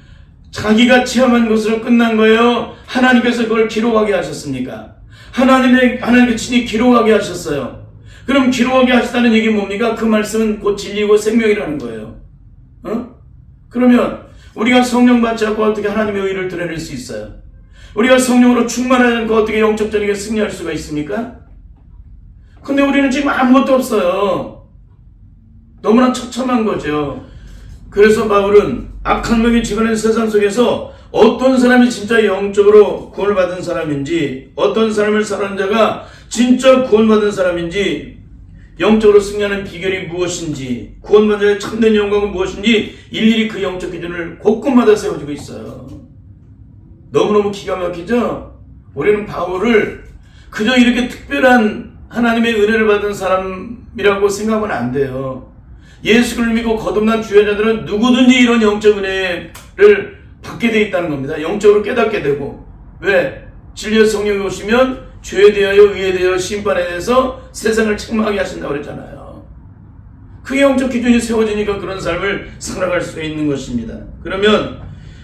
자기가 체험한 것으로 끝난 거예요? 하나님께서 그걸 기록하게 하셨습니까? 하나님께 친히 기록하게 하셨어요. 그럼 기록하게 하셨다는 얘기는 뭡니까? 그 말씀은 곧 진리고 생명이라는 거예요. 그러면 우리가 성령 받지 않고 어떻게 하나님의 의를 드러낼 수 있어요? 우리가 성령으로 충만하지 않고 어떻게 영적적인 승리할 수가 있습니까? 근데 우리는 지금 아무것도 없어요. 너무나 처참한 거죠. 그래서 바울은 악한 명이 지배하는 세상 속에서 어떤 사람이 진짜 영적으로 구원을 받은 사람인지, 어떤 삶을 사는 자가 진짜 구원받은 사람인지, 영적으로 승리하는 비결이 무엇인지, 구원받은 자의 참된 영광은 무엇인지 일일이 그 영적 기준을 곳곳마다 세워주고 있어요. 너무너무 기가 막히죠? 우리는 바울을 그저 이렇게 특별한 하나님의 은혜를 받은 사람이라고 생각하면 안 돼요. 예수를 믿고 거듭난 주여자들은 누구든지 이런 영적 은혜를 받게 되어 있다는 겁니다. 영적으로 깨닫게 되고. 왜? 진리의 성령이 오시면 죄에 대하여 의에 대하여 심판에 대해서 세상을 책망하게 하신다고 그랬잖아요. 그게 영적 기준이 세워지니까 그런 삶을 살아갈 수 있는 것입니다. 그러면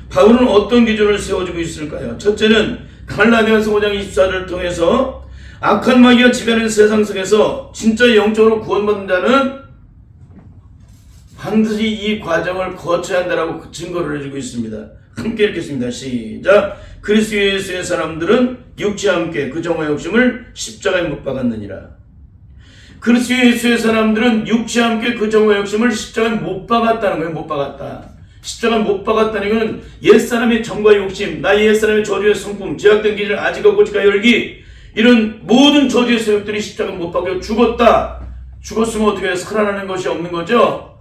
바울은 어떤 기준을 세워주고 있을까요? 첫째는 갈라디아서 5장 24절을 통해서 악한 마귀가 지배하는 세상 속에서 진짜 영적으로 구원받는 자는 반드시 이 과정을 거쳐야 한다라고 증거를 해주고 있습니다. 함께 읽겠습니다. 시작. 그리스도 예수의 사람들은 육체와 함께 그 정화의 욕심을 십자가에 못 박았느니라. 그리스도 예수의 사람들은 육체와 함께 그 정화의 욕심을 십자가에 못 박았다는 거예요. 못 박았다. 십자가에 못 박았다는 것은 옛사람의 정과 욕심, 나의 옛사람의 저주의 성품, 제약된 길을 아직하고 고치가 열기, 이런 모든 저주의 세력들이 십자가 못 박혀 죽었다. 죽었으면 어떻게 해요? 살아나는 것이 없는 거죠.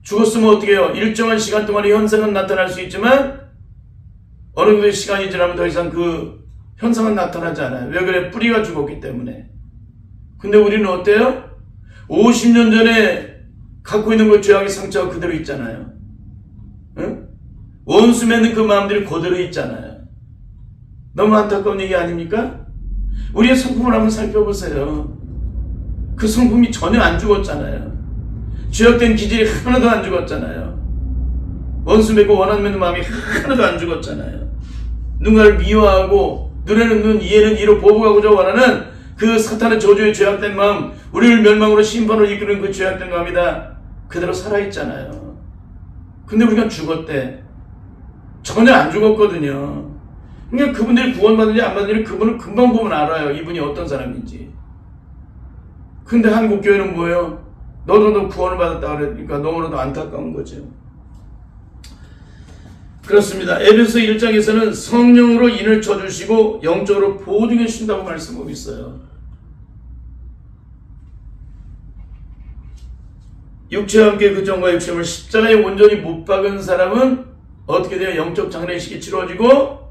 죽었으면 어떻게 해요? 일정한 시간 동안의 현상은 나타날 수 있지만 어느 정도의 시간이 지나면 더 이상 그 현상은 나타나지 않아요. 왜 그래? 뿌리가 죽었기 때문에. 근데 우리는 어때요? 50년 전에 갖고 있는 그 죄악의 상처가 그대로 있잖아요. 응? 원수 맺는 그 마음들이 그대로 있잖아요. 너무 안타까운 얘기 아닙니까? 우리의 성품을 한번 살펴보세요. 그 성품이 전혀 안 죽었잖아요. 죄악된 기질이 하나도 안 죽었잖아요. 원수 맺고 원한 맺는 마음이 하나도 안 죽었잖아요. 누군가를 미워하고 눈에는 눈, 이에는 이로 보복하고자 원하는 그 사탄의 저주의 죄악된 마음, 우리를 멸망으로 심판으로 이끄는 그 죄악된 마음이 다 그대로 살아있잖아요. 근데 우리가 죽었대. 전혀 안 죽었거든요. 그러니까 그분들이 구원받는지 안 받는지 그분은 금방 보면 알아요. 이분이 어떤 사람인지. 근데 한국 교회는 뭐예요? 너도 구원을 받았다 그러니까 너무나도 안타까운 거죠. 그렇습니다. 에베소 1장에서는 성령으로 인을 쳐주시고 영적으로 보증해 주신다고 말씀하고 있어요. 육체와 함께 그 정과 육체를 십자가에 온전히 못 박은 사람은 어떻게 돼요? 영적 장례식이 치러지고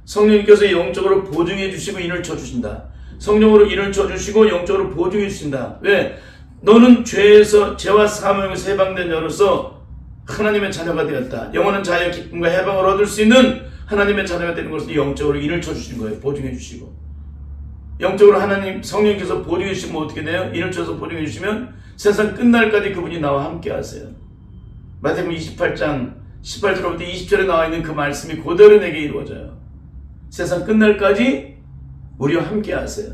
성령님께서 영적으로 보증해 주시고 인을 쳐주신다. 성령으로 인을 쳐주시고 영적으로 보증해 주신다. 왜? 너는 죄와 사망에서 해방된 자로서 하나님의 자녀가 되었다. 영원한 자유의 기쁨과 해방을 얻을 수 있는 하나님의 자녀가 되는 것을 영적으로 인을 쳐주시는 거예요. 보증해 주시고. 영적으로 하나님 성령께서 보증해 주시면 어떻게 돼요? 인을 쳐서 보증해 주시면 세상 끝날까지 그분이 나와 함께 하세요. 마태복음 28장 18절부터 20절에 나와 있는 그 말씀이 그대로 내게 이루어져요. 세상 끝날까지 우리와 함께 하세요.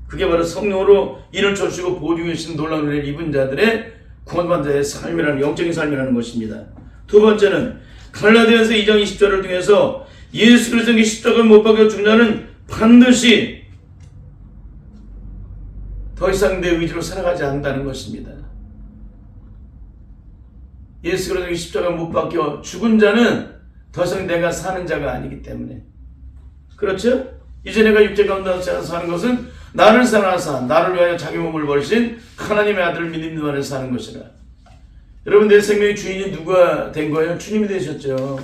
그게 바로 성령으로 인을 쳐주시고 보증해 주신 놀라운 은혜를 입은 자들의 구원받은 자의 삶이라는, 영적인 삶이라는 것입니다. 두 번째는 갈라디아서 2장 20절을 통해서 예수 그리스도의 십자가에 못 박혀 죽는 자는 반드시 더 이상 내 의지로 살아가지 않는다는 것입니다. 예수 그리스도의 십자가에 못 박혀 죽은 자는 더 이상 내가 사는 자가 아니기 때문에. 그렇죠? 이제 내가 육체 가운데 사는 것은 나를 사랑하사 나를 위하여 자기 몸을 버리신 하나님의 아들을 믿는 안에서 사는 것이라. 여러분, 내 생명의 주인이 누가 된 거예요? 주님이 되셨죠.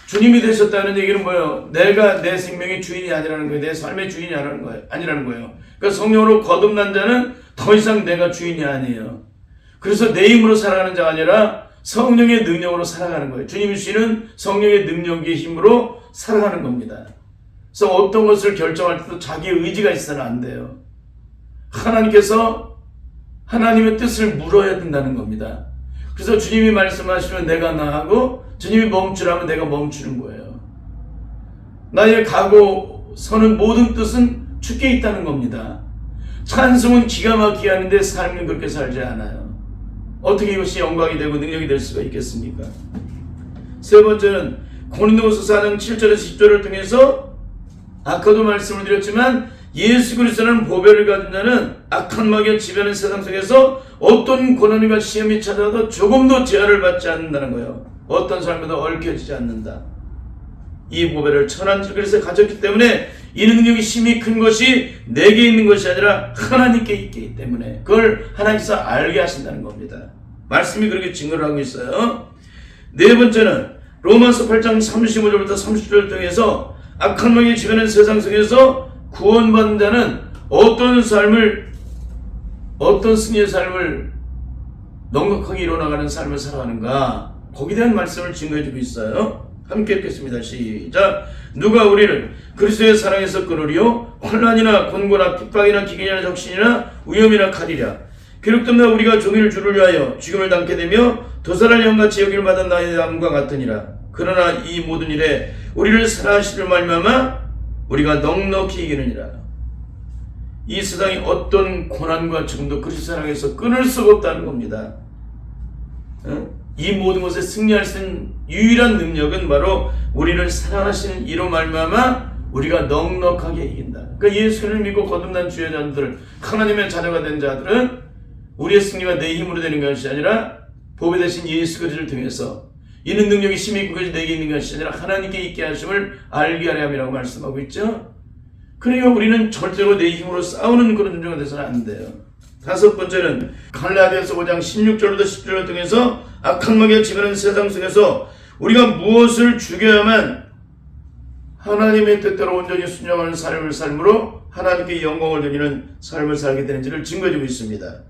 주님이 되셨다는 얘기는 뭐예요? 내가 내 생명의 주인이 아니라는 거예요. 내 삶의 주인이 아니라는 거예요. 그러니까 성령으로 거듭난 자는 더 이상 내가 주인이 아니에요. 그래서 내 힘으로 살아가는 자가 아니라 성령의 능력으로 살아가는 거예요. 주님이 주시는 성령의 능력의 힘으로 살아가는 겁니다. 그래서 어떤 것을 결정할 때도 자기의 의지가 있어서는 안 돼요. 하나님께서 하나님의 뜻을 물어야 된다는 겁니다. 그래서 주님이 말씀하시면 내가 나하고 주님이 멈추라면 내가 멈추는 거예요. 나의 가고 서는 모든 뜻은 주께 있다는 겁니다. 찬송은 기가 막히게 하는데 삶은 그렇게 살지 않아요. 어떻게 이것이 영광이 되고 능력이 될 수가 있겠습니까? 세 번째는 고린도후서 4장 7절에서 10절을 통해서 아까도 말씀을 드렸지만 예수 그리스도라는 보배를 가진 자는 악한 마귀가 지배하는 세상 속에서 어떤 고난과 시험이 찾아와도 조금도 제한을 받지 않는다는 거예요. 어떤 삶에도 얽혀지지 않는다. 이 보배를 천한 질그릇에 가졌기 때문에 이 능력이 심히 큰 것이 내게 있는 것이 아니라 하나님께 있기 때문에 그걸 하나님께서 알게 하신다는 겁니다. 말씀이 그렇게 증거를 하고 있어요. 네 번째는 로마서 8장 35절부터 30절을 통해서 악한 마귀의 지배하는 세상 속에서 구원받은 자는 어떤 승리의 삶을 넉넉하게 이뤄나가는 삶을 살아가는가, 거기에 대한 말씀을 증거해주고 있어요. 함께 읽겠습니다. 시작. 누가 우리를 그리스도의 사랑에서 끊으리요? 환난이나 곤고나 핍박이나 기근이나 적신이나 위험이나 칼이랴. 기록되나 우리가 종일 주를 위하여 죽음을 당게 되며 도살할 영같이 여김을 받은 나의 남과 같으니라. 그러나 이 모든 일에 우리를 사랑하시는 말미암아 우리가 넉넉히 이기느니라. 이 세상의 어떤 고난과 죽음도 그리스도 사랑에서 끊을 수가 없다는 겁니다. 이 모든 것에 승리할 수 있는 유일한 능력은 바로 우리를 사랑하시는 이로 말미암아 우리가 넉넉하게 이긴다. 그러니까 예수를 믿고 거듭난 주의 자들, 하나님의 자녀가 된 자들은 우리의 승리가 내 힘으로 되는 것이 아니라 보배 되신 예수 그리스도를 통해서 이는 능력이 심히 그것이 내게 있는 것이 아니라 하나님께 있게 하심을 알게 하려 함이라고 말씀하고 있죠. 그러니까 우리는 절대로 내 힘으로 싸우는 그런 존재가 돼서는 안 돼요. 다섯 번째는 갈라디아서 5장 16절부터 17절 등에서 악한 마귀가 지배하는 세상 속에서 우리가 무엇을 죽여야만 하나님의 뜻대로 온전히 순종하는 삶을 삶으로 하나님께 영광을 드리는 삶을 살게 되는지를 증거해주고 있습니다.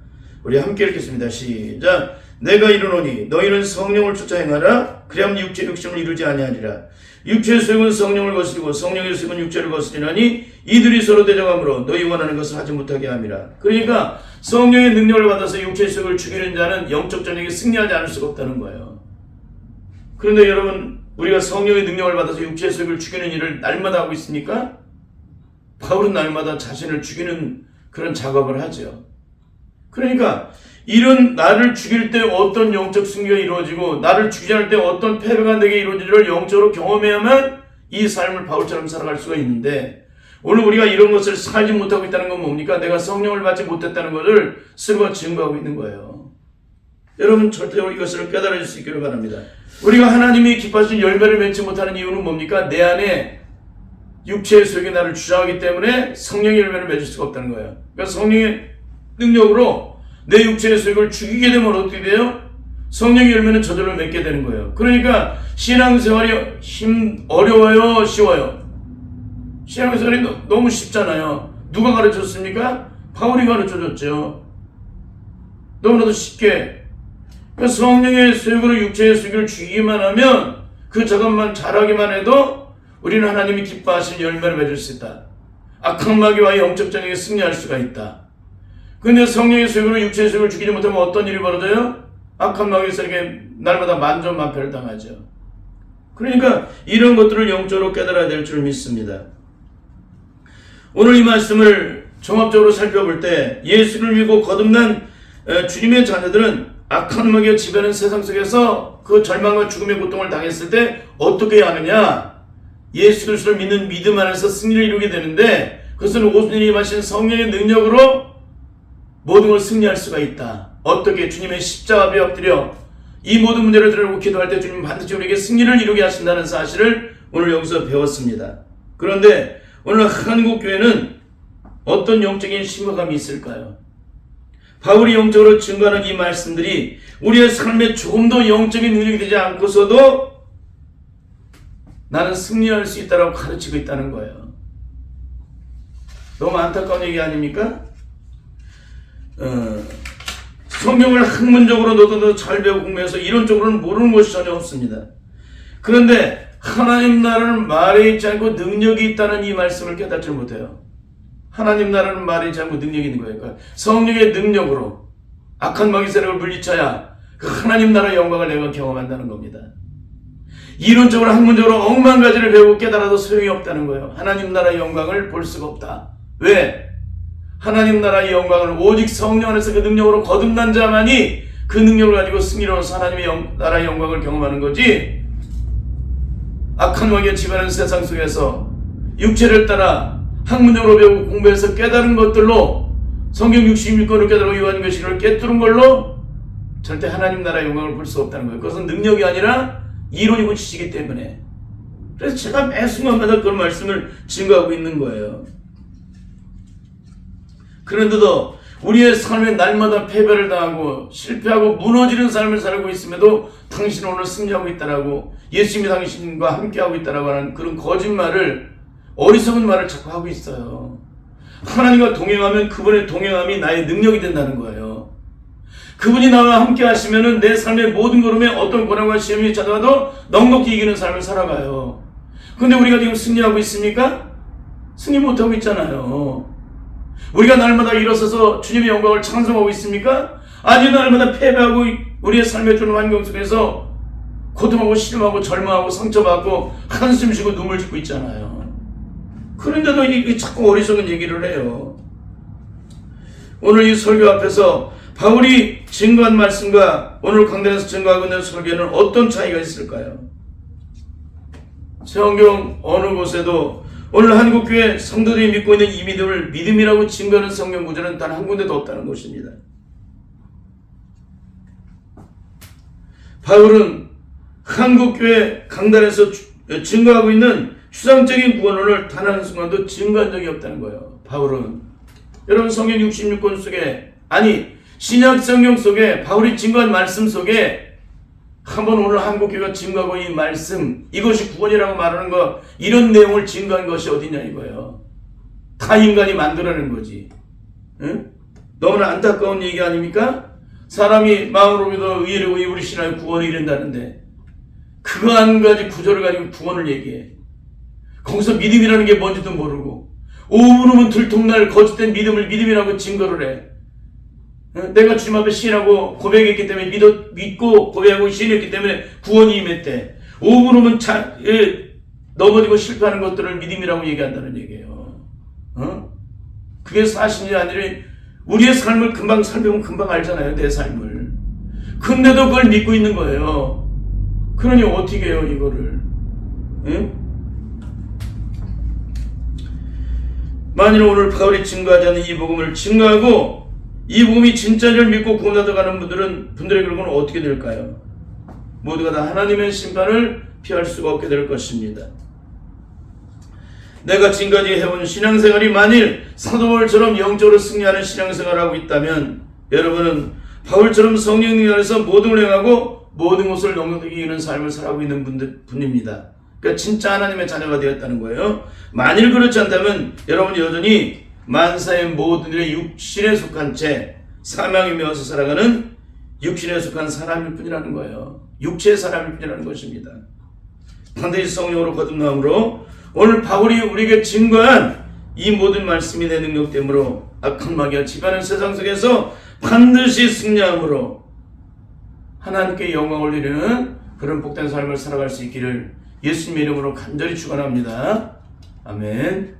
우리 함께 읽겠습니다. 시작. 내가 이르노니 너희는 성령을 쫓아 행하라. 그리하면 육체 욕심을 이루지 아니하리라. 육체의 수욕은 성령을 거스리고 성령의 수욕은 육체를 거스리나니 이들이 서로 대적함으로 너희 원하는 것을 하지 못하게 함이라. 그러니까 성령의 능력을 받아서 육체의 수욕을 죽이는 자는 영적 전쟁에 승리하지 않을 수가 없다는 거예요. 그런데 여러분, 우리가 성령의 능력을 받아서 육체의 수욕을 죽이는 일을 날마다 하고 있습니까? 바울은 날마다 자신을 죽이는 그런 작업을 하죠. 그러니까 이런 나를 죽일 때 어떤 영적 승리가 이루어지고 나를 죽이지 않을 때 어떤 패배가 내게 이루어지기를 영적으로 경험해야만 이 삶을 바울처럼 살아갈 수가 있는데, 오늘 우리가 이런 것을 살지 못하고 있다는 건 뭡니까? 내가 성령을 받지 못했다는 것을 스스로 증거하고 있는 거예요. 여러분, 절대로 이것을 깨달아 줄 수 있기를 바랍니다. 우리가 하나님이 기뻐하신 열매를 맺지 못하는 이유는 뭡니까? 내 안에 육체의 소욕이 나를 주장하기 때문에 성령의 열매를 맺을 수가 없다는 거예요. 그러니까 성령의 능력으로 내 육체의 소욕을 죽이게 되면 어떻게 돼요? 성령의 열매는 저절로 맺게 되는 거예요. 그러니까 신앙생활이 어려워요? 쉬워요? 신앙생활이 너무 쉽잖아요. 누가 가르쳤습니까? 바울이 가르쳐줬죠. 너무나도 쉽게. 그러니까 성령의 소욕으로 육체의 소욕을 죽이기만 하면, 그 작업만 잘하기만 해도 우리는 하나님이 기뻐하신 열매를 맺을 수 있다. 악한 마귀와의 영적 전쟁에 승리할 수가 있다. 근데 성령의 소욕으로 육체의 소욕을 죽이지 못하면 어떤 일이 벌어져요? 악한 마귀에게 날마다 만전만패를 당하죠. 그러니까 이런 것들을 영적으로 깨달아야 될 줄 믿습니다. 오늘 이 말씀을 종합적으로 살펴볼 때 예수를 믿고 거듭난 주님의 자녀들은 악한 마귀가 지배하는 세상 속에서 그 절망과 죽음의 고통을 당했을 때 어떻게 해야 하느냐? 예수 그리스도를 믿는 믿음 안에서 승리를 이루게 되는데, 그것은 오순절에 임하신 성령의 능력으로 모든 걸 승리할 수가 있다. 어떻게? 주님의 십자가 앞에 엎드려 이 모든 문제를 들고 기도할 때 주님 반드시 우리에게 승리를 이루게 하신다는 사실을 오늘 여기서 배웠습니다. 그런데 오늘 한국교회는 어떤 영적인 심각함이 있을까요? 바울이 영적으로 증거하는 이 말씀들이 우리의 삶에 조금 더 영적인 능력이 되지 않고서도 나는 승리할 수 있다고 가르치고 있다는 거예요. 너무 안타까운 얘기 아닙니까? 성경을 학문적으로 너도 잘 배우고 공부해서 이론적으로는 모르는 것이 전혀 없습니다. 그런데 하나님 나라는 말에 있지 않고 능력이 있다는 이 말씀을 깨닫지 못해요. 하나님 나라는 말에 있지 않고 능력이 있는 거예요. 그러니까 성령의 능력으로 악한 마귀 세력을 물리쳐야 그 하나님 나라의 영광을 내가 경험한다는 겁니다. 이론적으로 학문적으로 억만 가지를 배우고 깨달아도 소용이 없다는 거예요. 하나님 나라의 영광을 볼 수가 없다. 왜? 하나님 나라의 영광을 오직 성령 안에서 그 능력으로 거듭난 자만이 그 능력을 가지고 승리로서 하나님의 나라의 영광을 경험하는 거지, 악한 마귀가 지배하는 세상 속에서 육체를 따라 학문적으로 배우고 공부해서 깨달은 것들로 성경 66권을 깨달고 요한계시록을 깨뜨린 걸로 절대 하나님 나라의 영광을 볼 수 없다는 거예요. 그것은 능력이 아니라 이론이고 지식이기 때문에. 그래서 제가 매 순간마다 그런 말씀을 증거하고 있는 거예요. 그런데도 우리의 삶에 날마다 패배를 당하고 실패하고 무너지는 삶을 살고 있음에도 당신은 오늘 승리하고 있다라고, 예수님이 당신과 함께하고 있다라고 하는 그런 거짓말을, 어리석은 말을 자꾸 하고 있어요. 하나님과 동행하면 그분의 동행함이 나의 능력이 된다는 거예요. 그분이 나와 함께 하시면은 내 삶의 모든 걸음에 어떤 고난과 시험이 찾아와도 넉넉히 이기는 삶을 살아가요. 근데 우리가 지금 승리하고 있습니까? 승리 못하고 있잖아요. 우리가 날마다 일어서서 주님의 영광을 찬송하고 있습니까? 아주 날마다 패배하고 우리의 삶의 주는 환경 속에서 고통하고 실망하고 절망하고 상처받고 한숨 쉬고 눈물 짓고 있잖아요. 그런데도 이게 자꾸 어리석은 얘기를 해요. 오늘 이 설교 앞에서 바울이 증거한 말씀과 오늘 강단에서 증거하고 있는 설교는 어떤 차이가 있을까요? 성경 어느 곳에도 오늘 한국교회 성도들이 믿고 있는 이 믿음을 믿음이라고 증거하는 성경 구절은 단 한 군데도 없다는 것입니다. 바울은 한국교회 강단에서 증거하고 있는 추상적인 구원을 단 한 순간도 증거한 적이 없다는 거예요. 바울은. 여러분 성경 66권 속에 아니 신약 성경 속에 바울이 증거한 말씀 속에 한번 오늘 한국교회가 증거하고 이 말씀 이것이 구원이라고 말하는 거 이런 내용을 증거한 것이 어디냐 이거예요. 다 인간이 만들어낸 거지. 응? 너무나 안타까운 얘기 아닙니까? 사람이 마음으로 믿어 의를 우리 신하여 구원을 이룬다는데 그거 한 가지 구절을 가지고 구원을 얘기해. 거기서 믿음이라는 게 뭔지도 모르고 오물오물 들통날 거짓된 믿음을 믿음이라고 증거를 해. 내가 주님 앞에 시인하고 고백했기 때문에 믿고 고백하고 시인했기 때문에 구원이 임했대. 오물오물 넘어지고 실패하는 것들을 믿음이라고 얘기한다는 얘기예요. 그게 사실이 아니라 우리의 삶을 금방 살펴보면 금방 알잖아요. 내 삶을. 근데도 그걸 믿고 있는 거예요. 그러니 어떻게 해요 이거를. 응? 만일 오늘 바울이 증거하지 않는 이 복음을 증거하고 이 복음이 진짜를 믿고 구원하다 가는 분들의 결과는 어떻게 될까요? 모두가 다 하나님의 심판을 피할 수가 없게 될 것입니다. 내가 지금까지 해온 신앙생활이 만일 사도 바울처럼 영적으로 승리하는 신앙생활을 하고 있다면 여러분은 바울처럼 성령 능력 안에서 모든 걸 행하고 모든 것을 넉넉히 이기는 삶을 살아가고 있는 분입니다. 그러니까 진짜 하나님의 자녀가 되었다는 거예요. 만일 그렇지 않다면 여러분은 여전히 만사의 모든 일에 육신에 속한 채 사망에 매어서 살아가는 육신에 속한 사람일 뿐이라는 거예요. 육체의 사람일 뿐이라는 것입니다. 반드시 성령으로 거듭남으로 오늘 바울이 우리에게 증거한 이 모든 말씀이 내 능력됨으로 악한 마귀와 지배하는 세상 속에서 반드시 승리함으로 하나님께 영광을 올리는 그런 복된 삶을 살아갈 수 있기를 예수님의 이름으로 간절히 축원합니다. 아멘.